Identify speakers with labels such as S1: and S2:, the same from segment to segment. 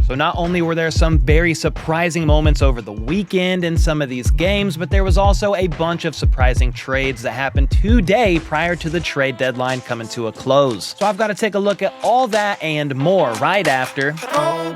S1: So not only were there some very surprising moments over the weekend in some of these games, but there was also a bunch of surprising trades that happened today prior to the trade deadline coming to a close. So I've got to take a look at all that and more right after. Well,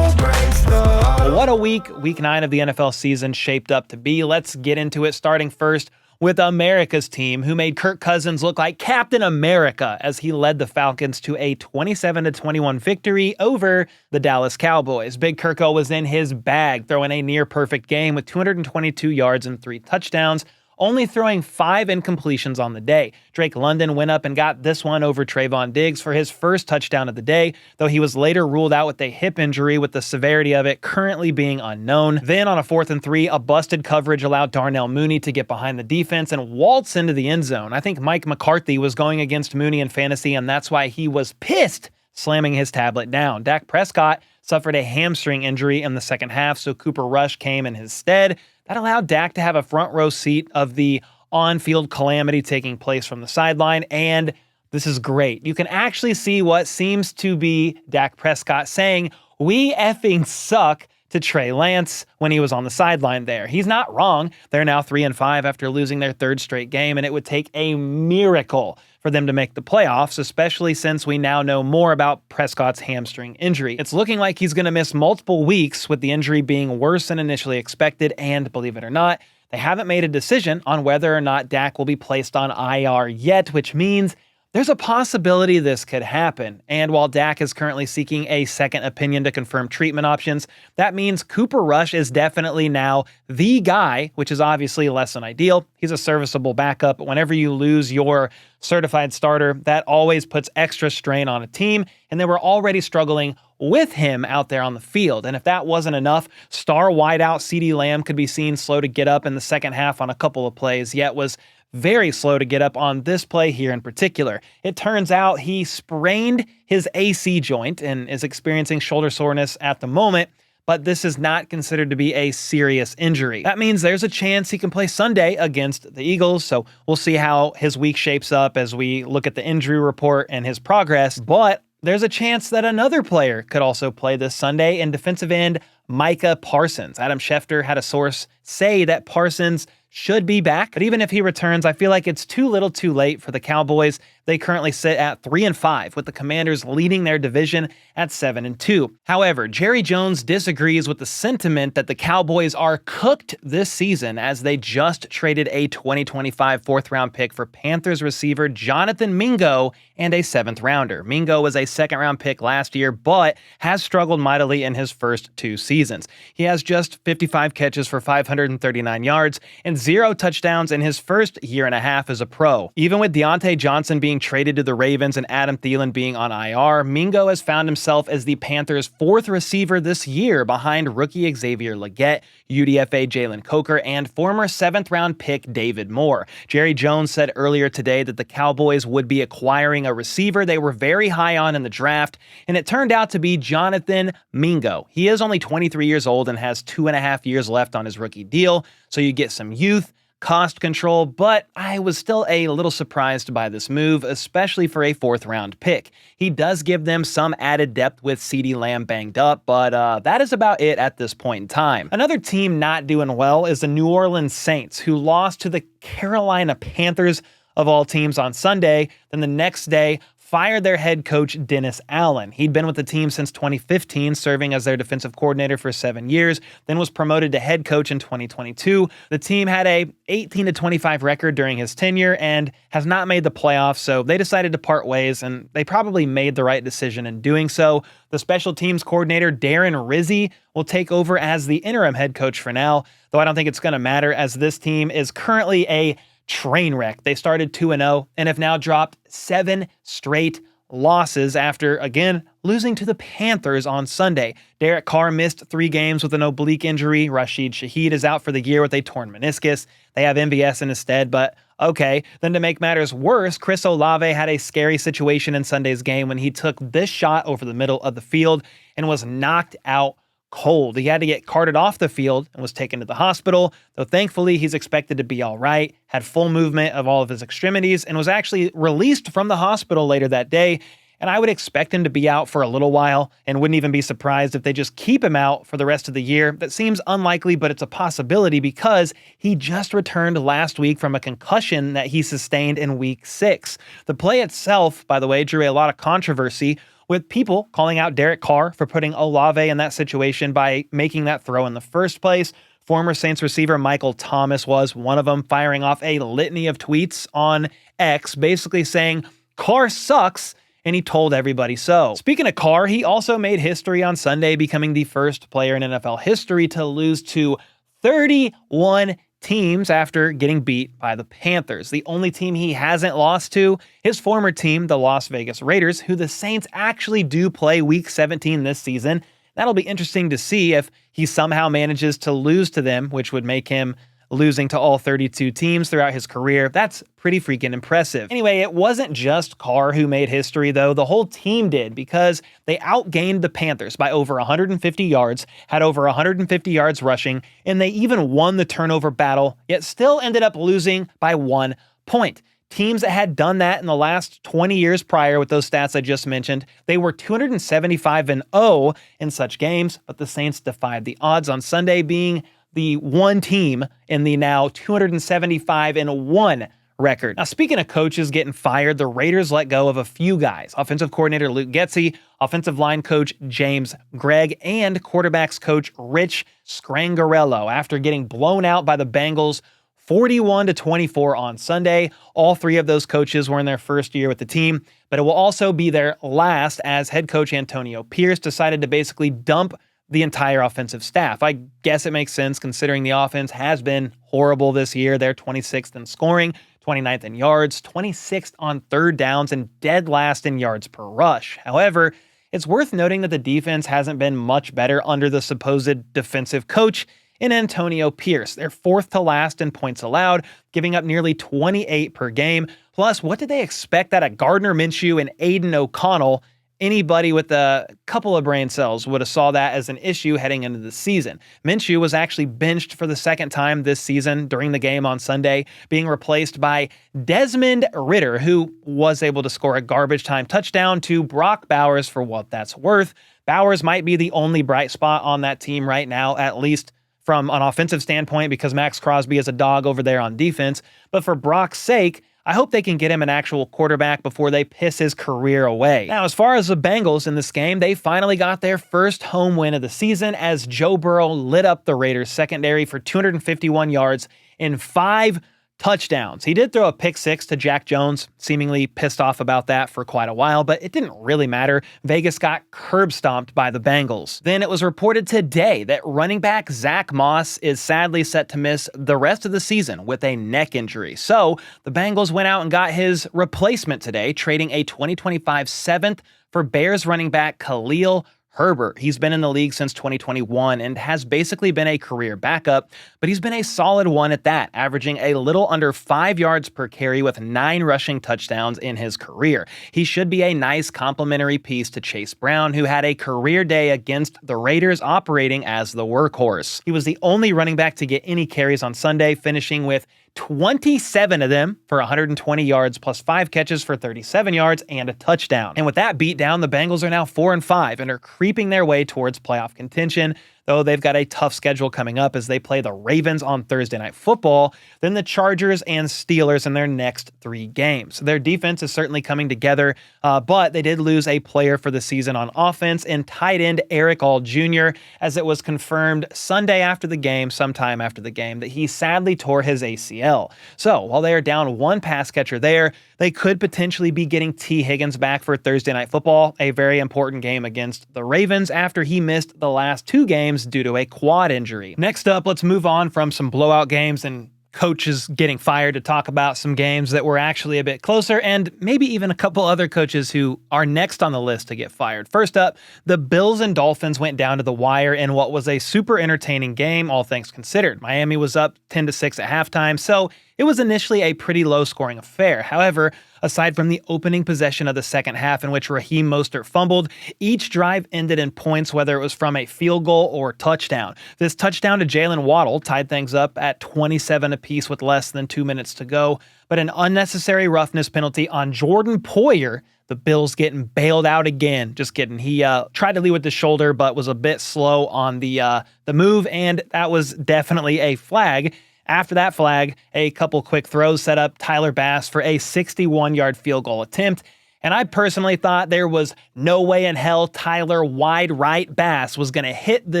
S1: what a week 9 of the NFL season shaped up to be. Let's get into it, starting first with America's team, who made Kirk Cousins look like Captain America as he led the Falcons to a 27-21 victory over the Dallas Cowboys. Big Kirko was in his bag, throwing a near-perfect game with 222 yards and 3 touchdowns, only throwing 5 incompletions on the day. Drake London went up and got this one over Trayvon Diggs for his first touchdown of the day, though he was later ruled out with a hip injury, with the severity of it currently being unknown. Then on a 4th and 3, a busted coverage allowed Darnell Mooney to get behind the defense and waltz into the end zone. I think Mike McCarthy was going against Mooney in fantasy, and that's why he was pissed, slamming his tablet down. Dak Prescott suffered a hamstring injury in the second half, so Cooper Rush came in his stead. That allowed Dak to have a front row seat of the on-field calamity taking place from the sideline, and this is great. You can actually see what seems to be Dak Prescott saying, "We effing suck," to Trey Lance when he was on the sideline there. He's not wrong. They're now 3-5 after losing their 3rd straight game, and it would take a miracle for them to make the playoffs, especially since we now know more about Prescott's hamstring injury. It's looking like he's going to miss multiple weeks, with the injury being worse than initially expected, and believe it or not, they haven't made a decision on whether or not Dak will be placed on IR yet, which means there's a possibility this could happen. And while Dak is currently seeking a second opinion to confirm treatment options, that means Cooper Rush is definitely now the guy, which is obviously less than ideal. He's a serviceable backup, but whenever you lose your certified starter, that always puts extra strain on a team, and they were already struggling with him out there on the field. And if that wasn't enough, star wideout CeeDee Lamb could be seen slow to get up in the second half on a couple of plays, yet was very slow to get up on this play here in particular. It turns out he sprained his AC joint and is experiencing shoulder soreness at the moment, but this is not considered to be a serious injury. That means there's a chance he can play Sunday against the Eagles, so we'll see how his week shapes up as we look at the injury report and his progress, but there's a chance that another player could also play this Sunday in defensive end Micah Parsons. Adam Schefter had a source say that Parsons should be back, but even if he returns, I feel like it's too little too late for the Cowboys. They currently sit at 3-5, with the Commanders leading their division at 7-2. However, Jerry Jones disagrees with the sentiment that the Cowboys are cooked this season, as they just traded a 2025 4th-round pick for Panthers receiver Jonathan Mingo and a 7th rounder. Mingo was a 2nd-round pick last year, but has struggled mightily in his first 2 seasons. He has just 55 catches for 539 yards and 0 touchdowns in his first year and a half as a pro. Even with Deontay Johnson being traded to the Ravens and Adam Thielen being on IR, Mingo has found himself as the Panthers' 4th receiver this year, behind rookie Xavier Legette, UDFA Jalen Coker, and former 7th-round pick David Moore. Jerry Jones said earlier today that the Cowboys would be acquiring a receiver they were very high on in the draft, and it turned out to be Jonathan Mingo. He is only 23 years old and has 2.5 years left on his rookie deal, so you get some youth, cost control, but I was still a little surprised by this move, especially for a 4th-round pick. He does give them some added depth with CeeDee Lamb banged up, but that is about it at this point in time. Another team not doing well is the New Orleans Saints, who lost to the Carolina Panthers, of all teams, on Sunday. Then the next day, fired their head coach, Dennis Allen. He'd been with the team since 2015, serving as their defensive coordinator for 7 years, then was promoted to head coach in 2022. The team had a 18-25 record during his tenure and has not made the playoffs, so they decided to part ways, and they probably made the right decision in doing so. The special teams coordinator, Darren Rizzi, will take over as the interim head coach for now, though I don't think it's going to matter, as this team is currently a train wreck. They started 2-0 and have now dropped 7 straight losses after, again, losing to the Panthers on Sunday. Derek Carr missed 3 games with an oblique injury. Rashid Shaheed is out for the year with a torn meniscus. They have MVS in his stead, but okay. Then to make matters worse, Chris Olave had a scary situation in Sunday's game when he took this shot over the middle of the field and was knocked out cold. He had to get carted off the field and was taken to the hospital, though thankfully he's expected to be all right, had full movement of all of his extremities, and was actually released from the hospital later that day. And I would expect him to be out for a little while and wouldn't even be surprised if they just keep him out for the rest of the year. That seems unlikely, but it's a possibility because he just returned last week from a concussion that he sustained in week 6. The play itself, by the way, drew a lot of controversy, with people calling out Derek Carr for putting Olave in that situation by making that throw in the first place. Former Saints receiver Michael Thomas was one of them, firing off a litany of tweets on X, basically saying, "Carr sucks," and he told everybody so. Speaking of Carr, he also made history on Sunday, becoming the first player in NFL history to lose to 31 teams after getting beat by the Panthers. The only team he hasn't lost to, his former team, the Las Vegas Raiders, who the Saints actually do play Week 17 this season. That'll be interesting to see if he somehow manages to lose to them, which would make him losing to all 32 teams throughout his career. That's pretty freaking impressive. Anyway, it wasn't just Carr who made history, though. The whole team did, because they outgained the Panthers by over 150 yards, had over 150 yards rushing, and they even won the turnover battle, yet still ended up losing by 1 point. Teams that had done that in the last 20 years prior with those stats I just mentioned, they were 275-0 in such games, but the Saints defied the odds on Sunday, being the one team in the now 275-1 record. Now, speaking of coaches getting fired, the Raiders let go of a few guys. Offensive coordinator Luke Getsy, offensive line coach James Gregg, and quarterbacks coach Rich Scangarello after getting blown out by the Bengals 41-24 on Sunday. All 3 of those coaches were in their first year with the team, but it will also be their last, as head coach Antonio Pierce decided to basically dump the entire offensive staff. I guess it makes sense considering the offense has been horrible this year. They're 26th in scoring, 29th in yards, 26th on third downs, and dead last in yards per rush. However, it's worth noting that the defense hasn't been much better under the supposed defensive coach in Antonio Pierce. They're 4th to last in points allowed, giving up nearly 28 per game. Plus, what did they expect out of Gardner Minshew and Aiden O'Connell? Anybody with a couple of brain cells would have saw that as an issue heading into the season. Minshew was actually benched for the second time this season during the game on Sunday, being replaced by Desmond Ridder, who was able to score a garbage time touchdown to Brock Bowers for what that's worth. Bowers might be the only bright spot on that team right now, at least from an offensive standpoint, because Max Crosby is a dog over there on defense. But for Brock's sake, I hope they can get him an actual quarterback before they piss his career away. Now, as far as the Bengals in this game, they finally got their first home win of the season as Joe Burrow lit up the Raiders secondary for 251 yards in 5 touchdowns. He did throw a pick 6 to Jack Jones, seemingly pissed off about that for quite a while, but it didn't really matter. Vegas got curb stomped by the Bengals. Then it was reported today that running back Zach Moss is sadly set to miss the rest of the season with a neck injury. So the Bengals went out and got his replacement today, trading a 2025 7th for Bears running back Khalil Herbert. He's been in the league since 2021 and has basically been a career backup, but he's been a solid one at that, averaging a little under 5 yards per carry with 9 rushing touchdowns in his career. He should be a nice complementary piece to Chase Brown, who had a career day against the Raiders operating as the workhorse. He was the only running back to get any carries on Sunday, finishing with 27 of them for 120 yards plus 5 catches for 37 yards and a touchdown. And with that beatdown, the Bengals are now 4-5 and are creeping their way towards playoff contention, though they've got a tough schedule coming up as they play the Ravens on Thursday Night Football, then the Chargers and Steelers in their next 3 games. Their defense is certainly coming together, but they did lose a player for the season on offense in tight end Eric All Jr., as it was confirmed Sunday after the game, sometime after the game, that he sadly tore his ACL. So while they are down 1 pass catcher there, they could potentially be getting T. Higgins back for Thursday Night Football, a very important game against the Ravens after he missed the last 2 games due to a quad injury. Next up, let's move on from some blowout games and coaches getting fired to talk about some games that were actually a bit closer, and maybe even a couple other coaches who are next on the list to get fired. First up, the Bills and Dolphins went down to the wire in what was a super entertaining game, all things considered. Miami was up 10-6 at halftime, so it was initially a pretty low-scoring affair. However, Aside from the opening possession of the second half in which Raheem Mostert fumbled, each drive ended in points, whether it was from a field goal or touchdown. This touchdown to Jalen Waddle tied things up at 27 apiece with less than 2 minutes to go, but an unnecessary roughness penalty on Jordan Poyer, the Bills getting bailed out again. Just kidding. He tried to lead with the shoulder, but was a bit slow on the move, and that was definitely a flag. After that flag, a couple quick throws set up Tyler Bass for a 61-yard field goal attempt. And I personally thought there was no way in hell Tyler wide right Bass was going to hit the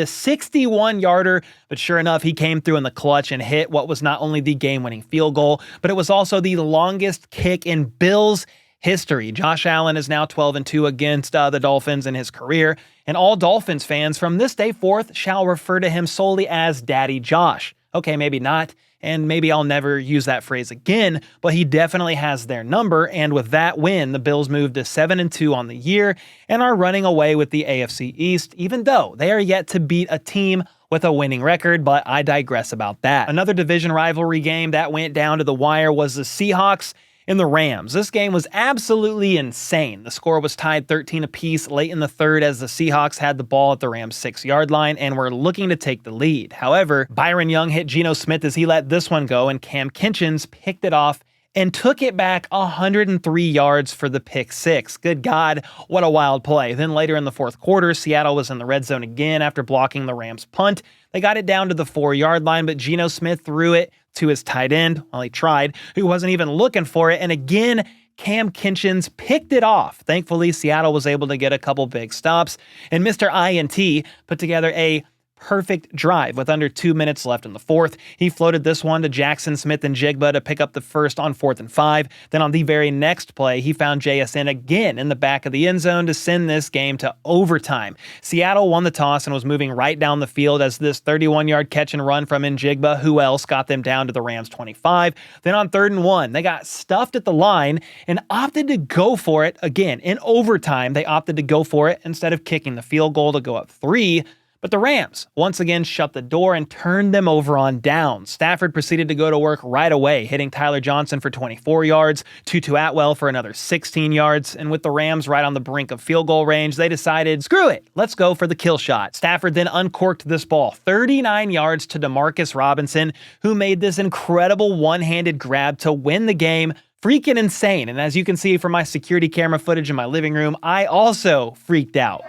S1: 61-yarder, but sure enough, he came through in the clutch and hit what was not only the game-winning field goal, but it was also the longest kick in Bills history. Josh Allen is now 12-2 against the Dolphins in his career, and all Dolphins fans from this day forth shall refer to him solely as Daddy Josh. Okay, maybe not, and maybe I'll never use that phrase again, but he definitely has their number, and with that win, the Bills moved to 7-2 on the year and are running away with the AFC East, even though they are yet to beat a team with a winning record, but I digress about that. Another division rivalry game that went down to the wire was the Seahawks and the Rams. This game was absolutely insane. The score was tied 13 apiece late in the third as the Seahawks had the ball at the Rams' 6-yard line and were looking to take the lead. However, Byron Young hit Geno Smith as he let this one go, and Cam Kinchins picked it off and took it back 103 yards for the pick six. Good God, what a wild play. Then later in the fourth quarter, Seattle was in the red zone again after blocking the Rams' punt. They got it down to the 4-yard line, but Geno Smith threw it to his tight end, well, he tried, who wasn't even looking for it, and again, Cam Kinchins picked it off. Thankfully, Seattle was able to get a couple big stops, and Mr. INT put together a perfect drive with under 2 minutes left in the fourth. He floated this one to Jackson Smith-Njigba to pick up the first on 4th and 5. Then on the very next play, he found JSN again in the back of the end zone to send this game to overtime. Seattle won the toss and was moving right down the field as this 31-yard catch and run from Njigba, who else, got them down to the Rams' 25. Then on 3rd and 1, they got stuffed at the line and opted to go for it again. In overtime, they opted to go for it instead of kicking the field goal to go up 3. But the Rams once again shut the door and turned them over on downs. Stafford proceeded to go to work right away, hitting Tyler Johnson for 24 yards, Tutu Atwell for another 16 yards, and with the Rams right on the brink of field goal range, they decided, screw it, let's go for the kill shot. Stafford then uncorked this ball 39 yards to Demarcus Robinson, who made this incredible one-handed grab to win the game. Freaking insane. And as you can see from my security camera footage in my living room, I also freaked out.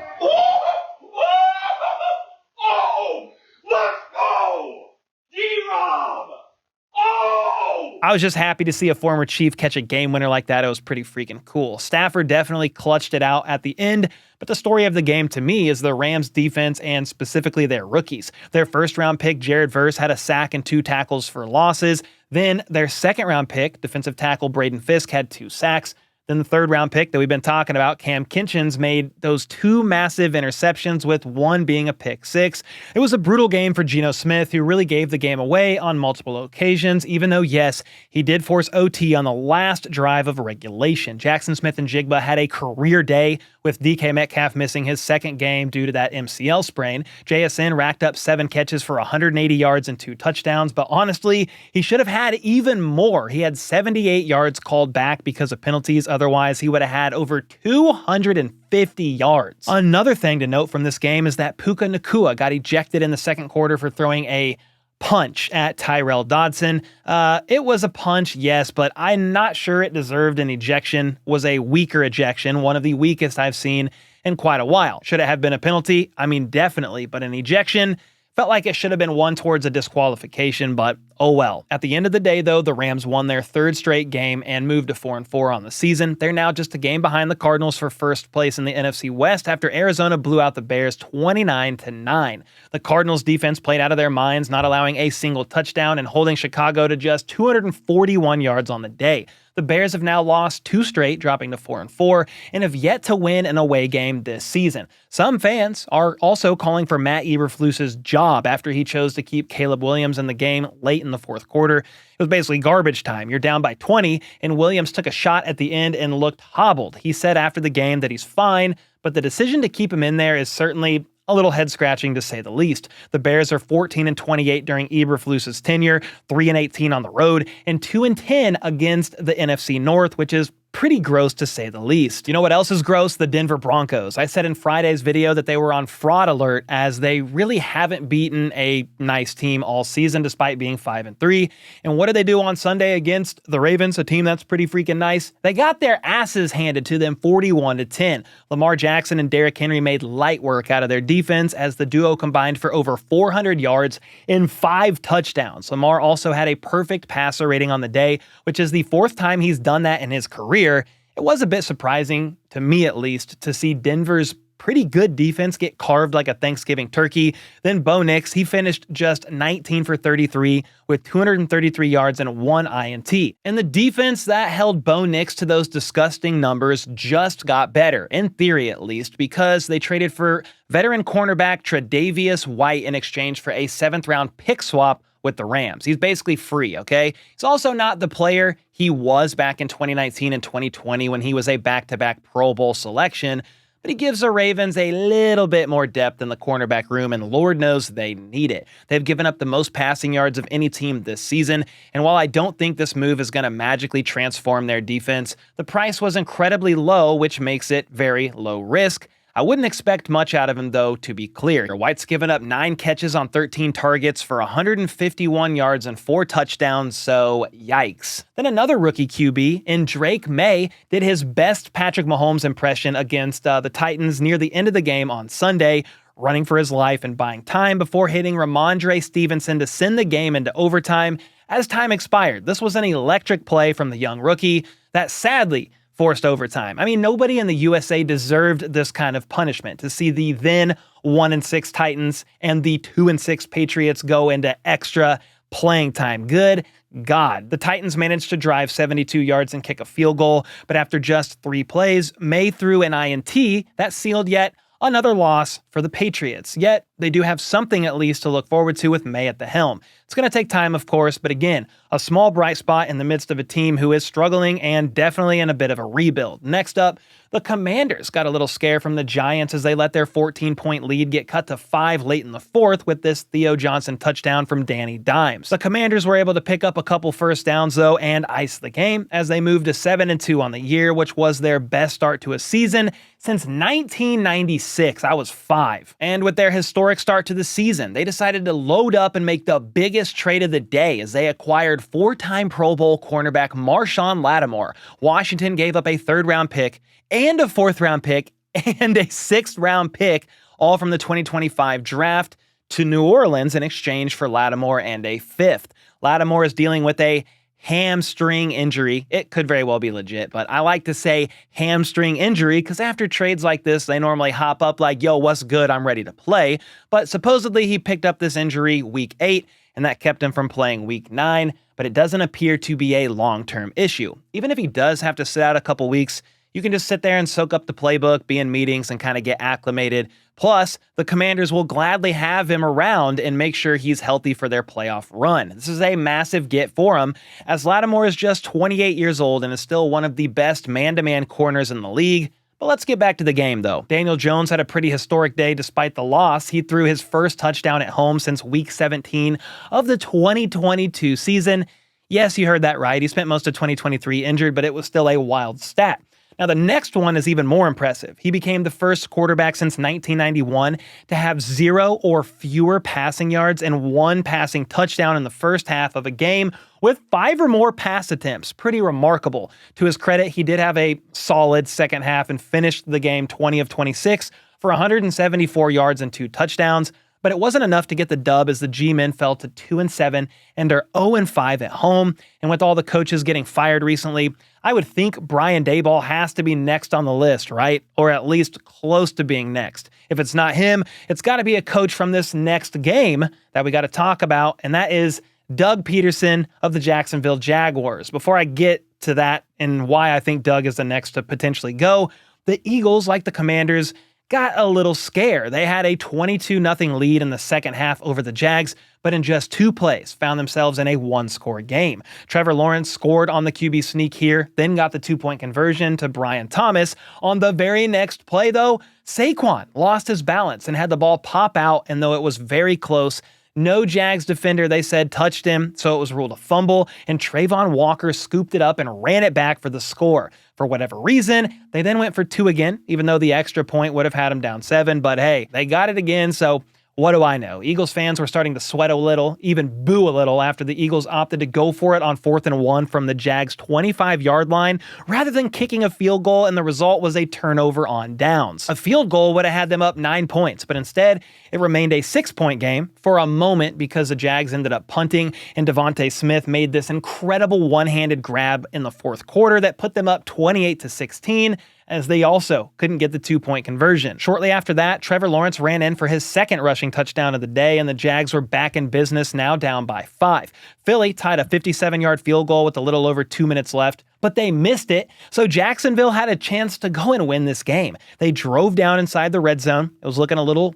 S1: I was just happy to see a former Chief catch a game winner like that. It was pretty freaking cool. Stafford definitely clutched it out at the end, but the story of the game to me is the Rams defense and specifically their rookies. Their first-round pick, Jared Verse, had a sack and 2 tackles for losses. Then their second-round pick, defensive tackle Braden Fisk, had 2 sacks. Then the third-round pick that we've been talking about, Cam Kinchins, made those 2 massive interceptions, with one being a pick 6. It was a brutal game for Geno Smith, who really gave the game away on multiple occasions, even though, yes, he did force OT on the last drive of regulation. Jackson Smith-Njigba had a career day, with DK Metcalf missing his second game due to that MCL sprain. JSN racked up 7 catches for 180 yards and 2 touchdowns, but honestly, he should have had even more. He had 78 yards called back because of penalties. Otherwise, he would have had over 250 yards. Another thing to note from this game is that Puka Nacua got ejected in the second quarter for throwing a punch at Tyrell Dodson. It was a punch, yes, but I'm not sure it deserved an ejection. Was a weaker ejection, one of the weakest I've seen in quite a while. Should it have been a penalty? I mean, definitely, but an ejection felt like it should have been one towards a disqualification, but oh well. At the end of the day, though, the Rams won their 3rd straight game and moved to 4-4 on the season. They're now just a game behind the Cardinals for first place in the NFC West after Arizona blew out the Bears 29-9. The Cardinals defense played out of their minds, not allowing a single touchdown and holding Chicago to just 241 yards on the day. The Bears have now lost 2 straight, dropping to 4-4, and have yet to win an away game this season. Some fans are also calling for Matt Eberflus's job after he chose to keep Caleb Williams in the game late in the fourth quarter. It was basically garbage time. You're down by 20, and Williams took a shot at the end and looked hobbled. He said after the game that he's fine, but the decision to keep him in there is certainly a little head-scratching to say the least. The Bears are 14-28 during Eberflus's tenure, 3-18 on the road, and 2-10 against the NFC North, which is pretty gross to say the least. You know what else is gross? The Denver Broncos. I said in Friday's video that they were on fraud alert as they really haven't beaten a nice team all season despite being 5-3. And what did they do on Sunday against the Ravens, a team that's pretty freaking nice? They got their asses handed to them 41-10. Lamar Jackson and Derrick Henry made light work out of their defense as the duo combined for over 400 yards and 5 touchdowns. Lamar also had a perfect passer rating on the day, which is the 4th time he's done that in his career. It was a bit surprising, to me at least, to see Denver's pretty good defense get carved like a Thanksgiving turkey. Then Bo Nix, he finished just 19 for 33 with 233 yards and 1 INT. And the defense that held Bo Nix to those disgusting numbers just got better, in theory at least, because they traded for veteran cornerback Tre White in exchange for a 7th-round pick swap with the Rams. He's basically free, okay? He's also not the player he was back in 2019 and 2020 when he was a back-to-back Pro Bowl selection, but he gives the Ravens a little bit more depth in the cornerback room, and Lord knows they need it. They've given up the most passing yards of any team this season, and while I don't think this move is going to magically transform their defense, the price was incredibly low, which makes it very low risk. I wouldn't expect much out of him, though, to be clear. White's given up 9 catches on 13 targets for 151 yards and 4 touchdowns, so yikes. Then another rookie QB in Drake May did his best Patrick Mahomes impression against the Titans near the end of the game on Sunday, running for his life and buying time before hitting Ramondre Stevenson to send the game into overtime as time expired. This was an electric play from the young rookie that sadly forced overtime. I mean, nobody in the USA deserved this kind of punishment, to see the then 1-6 Titans and the 2-6 Patriots go into extra playing time. Good God. The Titans managed to drive 72 yards and kick a field goal, but after just 3 plays, May threw an INT that sealed yet another loss for the Patriots. Yet, they do have something at least to look forward to with May at the helm. It's going to take time, of course, but again, a small bright spot in the midst of a team who is struggling and definitely in a bit of a rebuild. Next up, the Commanders got a little scare from the Giants as they let their 14-point lead get cut to 5 late in the 4th with this Theo Johnson touchdown from Danny Dimes. The Commanders were able to pick up a couple first downs, though, and ice the game as they moved to 7-2 on the year, which was their best start to a season since 1996. I was 5. And with their historic start to the season, they decided to load up and make the biggest trade of the day as they acquired 4-time Pro Bowl cornerback Marshawn Lattimore. Washington gave up a 3rd-round pick and a 4th-round pick and a 6th-round pick, all from the 2025 draft, to New Orleans in exchange for Lattimore and a 5th. Lattimore is dealing with a hamstring injury. It could very well be legit, but I like to say hamstring injury because after trades like this, they normally hop up like, yo, what's good? I'm ready to play. But supposedly he picked up this injury week 8, and that kept him from playing week 9, but it doesn't appear to be a long-term issue. Even if he does have to sit out a couple weeks, you can just sit there and soak up the playbook, be in meetings, and kind of get acclimated. Plus, the Commanders will gladly have him around and make sure he's healthy for their playoff run. This is a massive get for him, as Lattimore is just 28 years old and is still one of the best man-to-man corners in the league. But let's get back to the game, though. Daniel Jones had a pretty historic day despite the loss. He threw his first touchdown at home since Week 17 of the 2022 season. Yes, you heard that right. He spent most of 2023 injured, but it was still a wild stat. Now, the next one is even more impressive. He became the first quarterback since 1991 to have 0 or fewer passing yards and 1 passing touchdown in the first half of a game with 5 or more pass attempts. Pretty remarkable. To his credit, he did have a solid second half and finished the game 20 of 26 for 174 yards and 2 touchdowns. But it wasn't enough to get the dub as the G-men fell to 2-7 and are 0-5 at home. And with all the coaches getting fired recently, I would think Brian Daboll has to be next on the list, right? Or at least close to being next. If it's not him, it's got to be a coach from this next game that we got to talk about, and that is Doug Peterson of the Jacksonville Jaguars. Before I get to that and why I think Doug is the next to potentially go, the Eagles, like the Commanders, got a little scare. They had a 22-0 lead in the second half over the Jags, but in just 2 plays found themselves in a 1-score game. Trevor Lawrence scored on the QB sneak here, then got the 2-point conversion to Brian Thomas. On the very next play, though, Saquon lost his balance and had the ball pop out, and though it was very close, no Jags defender, they said, touched him, so it was ruled a fumble, and Trayvon Walker scooped it up and ran it back for the score. for whatever reason. They then went for 2 again, even though the extra point would have had them down 7. But hey, they got it again, so what do I know? Eagles fans were starting to sweat a little, even boo a little, after the Eagles opted to go for it on 4th and 1 from the Jags' 25-yard line rather than kicking a field goal, and the result was a turnover on downs. A field goal would have had them up 9 points, but instead, it remained a 6-point game for a moment because the Jags ended up punting, and Devontae Smith made this incredible one-handed grab in the 4th quarter that put them up 28-16, as they also couldn't get the 2-point conversion. Shortly after that, Trevor Lawrence ran in for his 2nd rushing touchdown of the day, and the Jags were back in business, now down by 5. Philly tied a 57-yard field goal with a little over 2 minutes left, but they missed it, so Jacksonville had a chance to go and win this game. They drove down inside the red zone. It was looking a little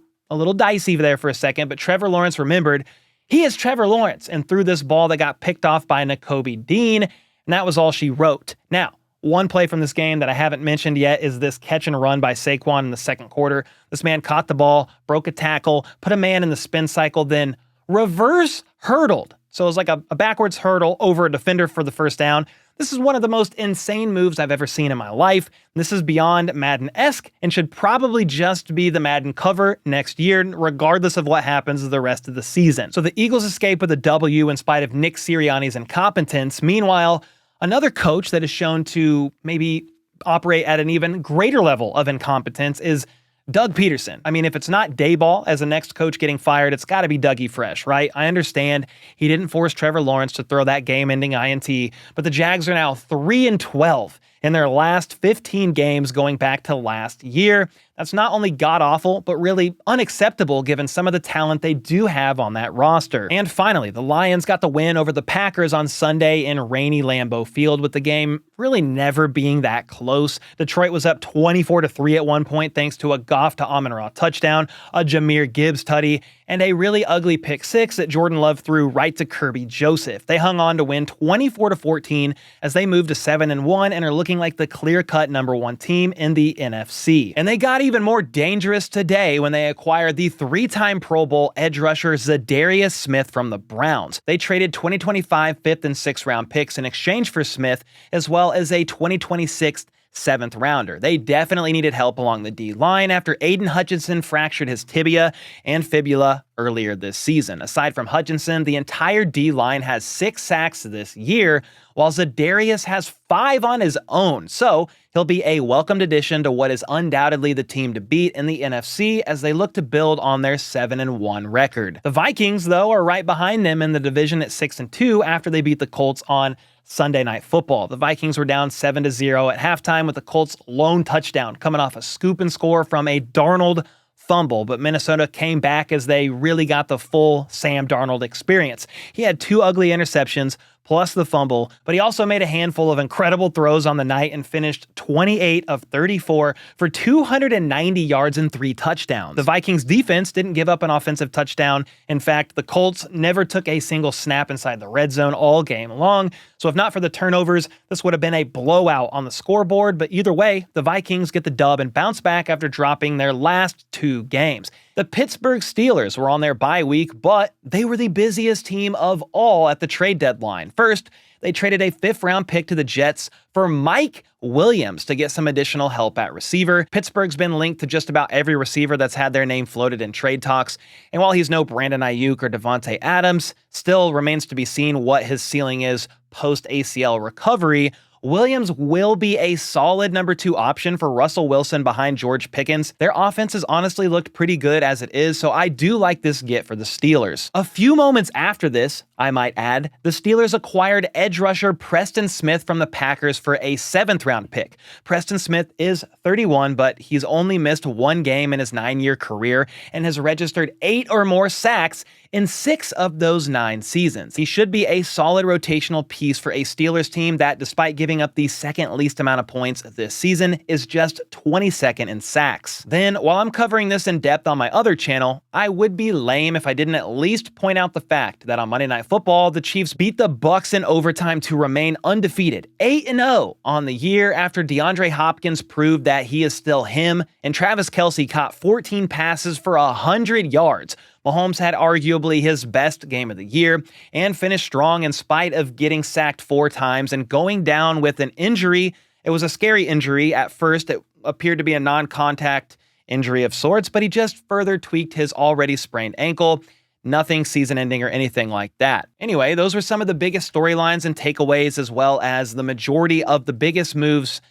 S1: dicey there for a second, but Trevor Lawrence remembered he is Trevor Lawrence and threw this ball that got picked off by Nakobe Dean, and that was all she wrote. Now, one play from this game that I haven't mentioned yet is this catch and run by Saquon in the 2nd quarter. This man caught the ball, broke a tackle, put a man in the spin cycle, then reverse hurdled. So it was like a backwards hurdle over a defender for the first down. This is one of the most insane moves I've ever seen in my life. This is beyond Madden-esque and should probably just be the Madden cover next year, regardless of what happens the rest of the season. So the Eagles escape with a W in spite of Nick Sirianni's incompetence. Meanwhile, another coach that is shown to maybe operate at an even greater level of incompetence is Doug Peterson. I mean, if it's not Dayball as the next coach getting fired, it's got to be Dougie Fresh, right? I understand he didn't force Trevor Lawrence to throw that game-ending INT, but the Jags are now 3-12 in their last 15 games going back to last year. That's not only god-awful, but really unacceptable given some of the talent they do have on that roster. And finally, the Lions got the win over the Packers on Sunday in rainy Lambeau Field, with the game really never being that close. Detroit was up 24-3 at one point thanks to a Goff to Amon-Ra touchdown, a Jahmyr Gibbs tutty, and a really ugly pick 6 that Jordan Love threw right to Kirby Joseph. They hung on to win 24-14 as they moved to 7-1 and are looking like the clear-cut number 1 team in the NFC. And they got even more dangerous today when they acquired the 3-time Pro Bowl edge rusher Za'Darius Smith from the Browns. They traded 2025 5th and 6th round picks in exchange for Smith, as well as a 2026 7th rounder. They definitely needed help along the D-line after Aiden Hutchinson fractured his tibia and fibula earlier this season. Aside from Hutchinson, the entire D-line has 6 sacks this year, while Za'Darius has 5 on his own. So he'll be a welcomed addition to what is undoubtedly the team to beat in the NFC as they look to build on their 7-1 record. The Vikings, though, are right behind them in the division at 6-2 after they beat the Colts on Sunday Night Football. The Vikings were down 7-0 at halftime with the Colts' lone touchdown coming off a scoop and score from a Darnold fumble, but Minnesota came back as they really got the full Sam Darnold experience. He had 2 ugly interceptions plus the fumble, but he also made a handful of incredible throws on the night and finished 28 of 34 for 290 yards and 3 touchdowns. The Vikings defense didn't give up an offensive touchdown. In fact, the Colts never took a single snap inside the red zone all game long, so if not for the turnovers, this would have been a blowout on the scoreboard, but either way, the Vikings get the dub and bounce back after dropping their last 2 games. The Pittsburgh Steelers were on their bye week, but they were the busiest team of all at the trade deadline. First, they traded a 5th round pick to the Jets for Mike Williams to get some additional help at receiver. Pittsburgh's been linked to just about every receiver that's had their name floated in trade talks, and while he's no Brandon Ayuk or Devontae Adams, still remains to be seen what his ceiling is post-ACL recovery. Williams will be a solid number 2 option for Russell Wilson behind George Pickens. Their offense has honestly looked pretty good as it is, so I do like this get for the Steelers. A few moments after this, I might add, the Steelers acquired edge rusher Preston Smith from the Packers for a 7th round pick. Preston Smith is 31, but he's only missed 1 game in his 9-year career and has registered 8 or more sacks in 6 of those 9 seasons. He should be a solid rotational piece for a Steelers team that, despite giving up the 2nd least amount of points this season, is just 22nd in sacks. Then, while I'm covering this in depth on my other channel, I would be lame if I didn't at least point out the fact that on Monday Night Football, the Chiefs beat the Bucs in overtime to remain undefeated, 8-0 on the year after DeAndre Hopkins proved that he is still him, and Travis Kelce caught 14 passes for 100 yards. Mahomes had arguably his best game of the year and finished strong in spite of getting sacked 4 times and going down with an injury It was a scary injury. At first, it appeared to be a non-contact injury of sorts, but he just further tweaked his already sprained ankle. Nothing season-ending or anything like that. Anyway, those were some of the biggest storylines and takeaways, as well as the majority of the biggest moves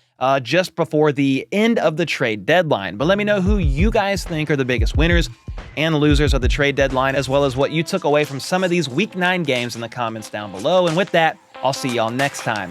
S1: just before the end of the trade deadline. But let me know who you guys think are the biggest winners and losers of the trade deadline, as well as what you took away from some of these Week 9 games in the comments down below. And with that, I'll see y'all next time.